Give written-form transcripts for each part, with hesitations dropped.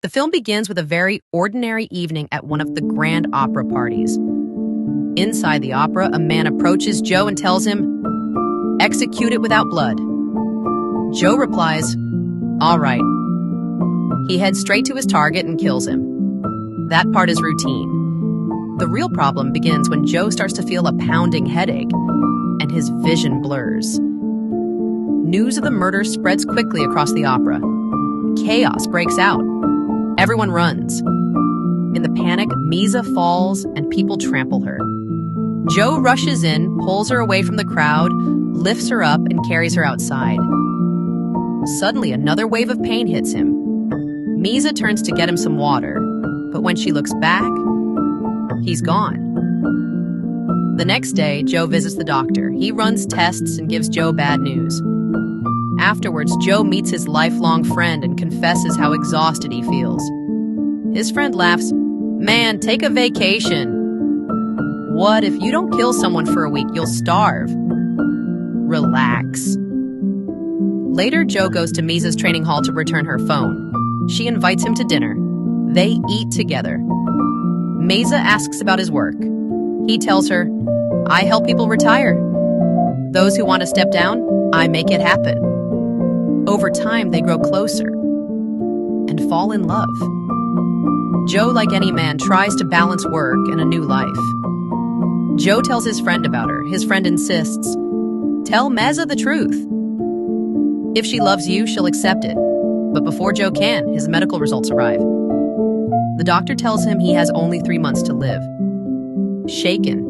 The film begins with a very ordinary evening at one of the grand opera parties. Inside the opera, a man approaches Joe and tells him, "Execute it without blood." Joe replies, "All right." He heads straight to his target and kills him. That part is routine. The real problem begins when Joe starts to feel a pounding headache and his vision blurs. News of the murder spreads quickly across the opera. Chaos breaks out. Everyone runs. In the panic, Misa falls and people trample her. Joe rushes in, pulls her away from the crowd, lifts her up, and carries her outside. Suddenly, another wave of pain hits him. Misa turns to get him some water, but when she looks back, he's gone. The next day, Joe visits the doctor. He runs tests and gives Joe bad news. Afterwards, Joe meets his lifelong friend and confesses how exhausted he feels. His friend laughs, "Man, take a vacation." "What if you don't kill someone for a week, you'll starve." Relax. Later, Joe goes to Misa's training hall to return her phone. She invites him to dinner. They eat together. Misa asks about his work. He tells her, "I help people retire. Those who want to step down, I make it happen." Over time, they grow closer and fall in love. Joe, like any man, tries to balance work and a new life. Joe tells his friend about her. His friend insists, "Tell Meza the truth. If she loves you, she'll accept it." But before Joe can, his medical results arrive. The doctor tells him he has only 3 months to live. Shaken,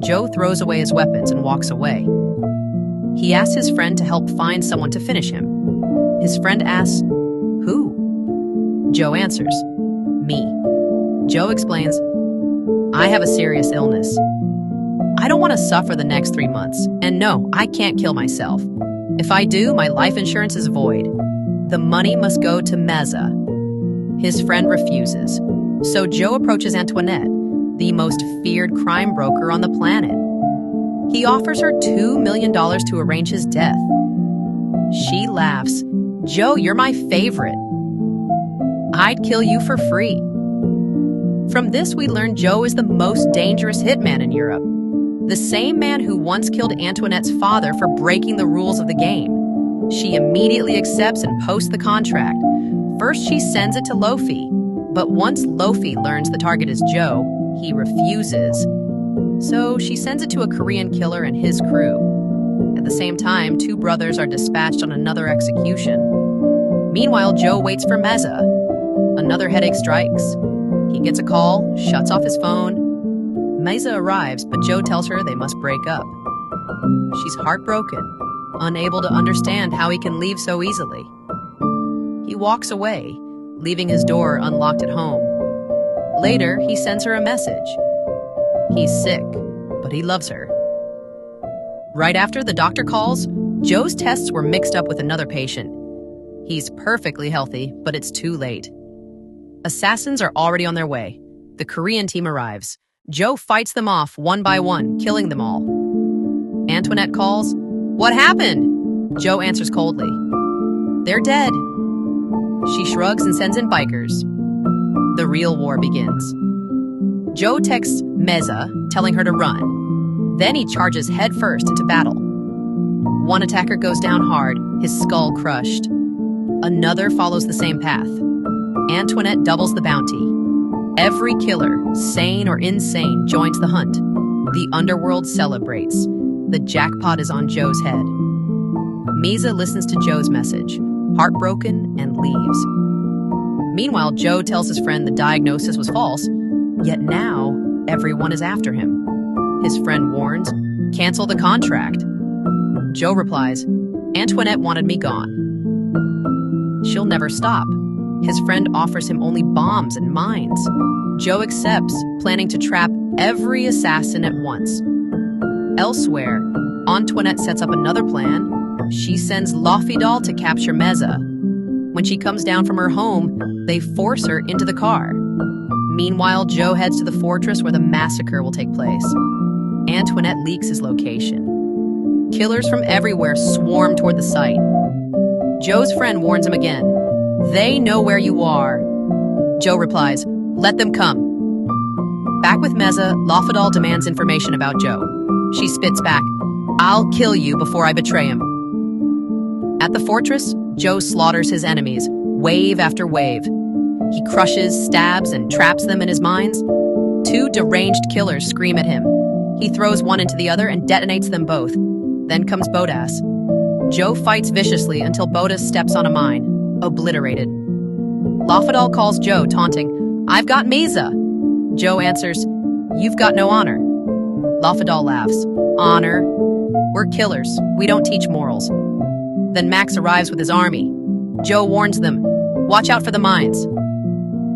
Joe throws away his weapons and walks away. He asks his friend to help find someone to finish him. His friend asks, "Who?" Joe answers, "Me." Joe explains, "I have a serious illness. I don't want to suffer the next 3 months. And no, I can't kill myself. If I do, my life insurance is void. The money must go to Meza." His friend refuses. So Joe approaches Antoinette, the most feared crime broker on the planet. He offers her $2 million to arrange his death. She laughs. "Joe, you're my favorite. I'd kill you for free." From this, we learn Joe is the most dangerous hitman in Europe. The same man who once killed Antoinette's father for breaking the rules of the game. She immediately accepts and posts the contract. First, she sends it to Lofi. But once Lofi learns the target is Joe, he refuses. So she sends it to a Korean killer and his crew. At the same time, 2 brothers are dispatched on another execution. Meanwhile, Joe waits for Meza. Another headache strikes. He gets a call, shuts off his phone. Meza arrives, but Joe tells her they must break up. She's heartbroken, unable to understand how he can leave so easily. He walks away, leaving his door unlocked at home. Later, he sends her a message. He's sick, but he loves her. Right after the doctor calls, Joe's tests were mixed up with another patient. He's perfectly healthy, but it's too late. Assassins are already on their way. The Korean team arrives. Joe fights them off one by one, killing them all. Antoinette calls, "What happened?" Joe answers coldly, "They're dead." She shrugs and sends in bikers. The real war begins. Joe texts Meza, telling her to run. Then he charges headfirst into battle. One attacker goes down hard, his skull crushed. Another follows the same path. Antoinette doubles the bounty. Every killer, sane or insane, joins the hunt. The underworld celebrates. The jackpot is on Joe's head. Misa listens to Joe's message, heartbroken, and leaves. Meanwhile, Joe tells his friend the diagnosis was false, yet now everyone is after him. His friend warns, "Cancel the contract." Joe replies, "Antoinette wanted me gone. She'll never stop." His friend offers him only bombs and mines. Joe accepts, planning to trap every assassin at once. Elsewhere, Antoinette sets up another plan. She sends Lofidal to capture Meza. When she comes down from her home, they force her into the car. Meanwhile, Joe heads to the fortress where the massacre will take place. Antoinette leaks his location. Killers from everywhere swarm toward the site. Joe's friend warns him again. "They know where you are." Joe replies, "Let them come." Back with Meza, Lafadal demands information about Joe. She spits back, "I'll kill you before I betray him." At the fortress, Joe slaughters his enemies, wave after wave. He crushes, stabs, and traps them in his mines. Two deranged killers scream at him. He throws one into the other and detonates them both. Then comes Bodas. Joe fights viciously until Bodas steps on a mine, obliterated. Lafadal calls Joe, taunting, "I've got Meza." Joe answers, "You've got no honor." Lafadal laughs, "Honor? We're killers. We don't teach morals." Then Max arrives with his army. Joe warns them, "Watch out for the mines."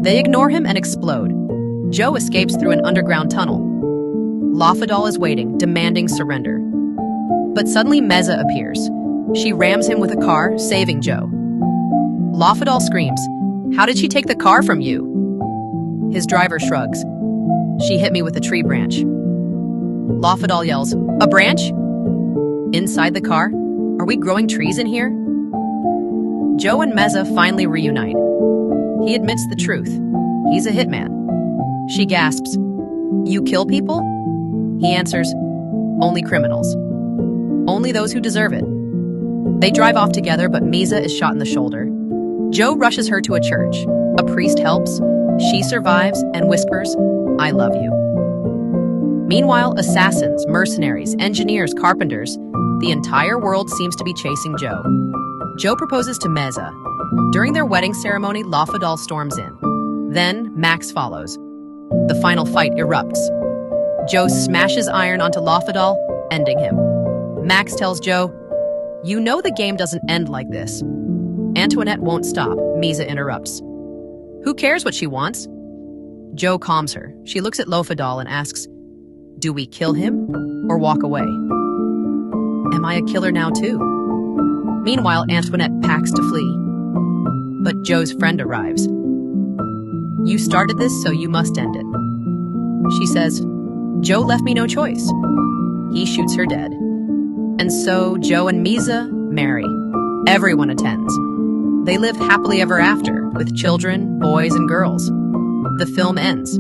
They ignore him and explode. Joe escapes through an underground tunnel. Lafadal is waiting, demanding surrender. But suddenly Meza appears. She rams him with a car, saving Joe. Lafadal screams, "How did she take the car from you?" His driver shrugs. "She hit me with a tree branch." Lafadal yells, "A branch?" Inside the car, "Are we growing trees in here?" Joe and Meza finally reunite. He admits the truth. He's a hitman. She gasps, "You kill people?" He answers, "Only criminals. Only those who deserve it." They drive off together, but Meza is shot in the shoulder. Joe rushes her to a church. A priest helps. She survives and whispers, "I love you." Meanwhile, assassins, mercenaries, engineers, carpenters, the entire world seems to be chasing Joe. Joe proposes to Meza. During their wedding ceremony, Lafadal storms in. Then, Max follows. The final fight erupts. Joe smashes iron onto Lafadal, ending him. Max tells Joe, "You know the game doesn't end like this." Antoinette won't stop. Meza interrupts. "Who cares what she wants?" Joe calms her. She looks at Lafadal and asks, "Do we kill him or walk away?" "Am I a killer now too?" Meanwhile, Antoinette packs to flee. But Joe's friend arrives. "You started this, so you must end it." She says, "Joe left me no choice." He shoots her dead. And so Joe and Meza marry. Everyone attends. They live happily ever after, with children, boys, and girls. The film ends.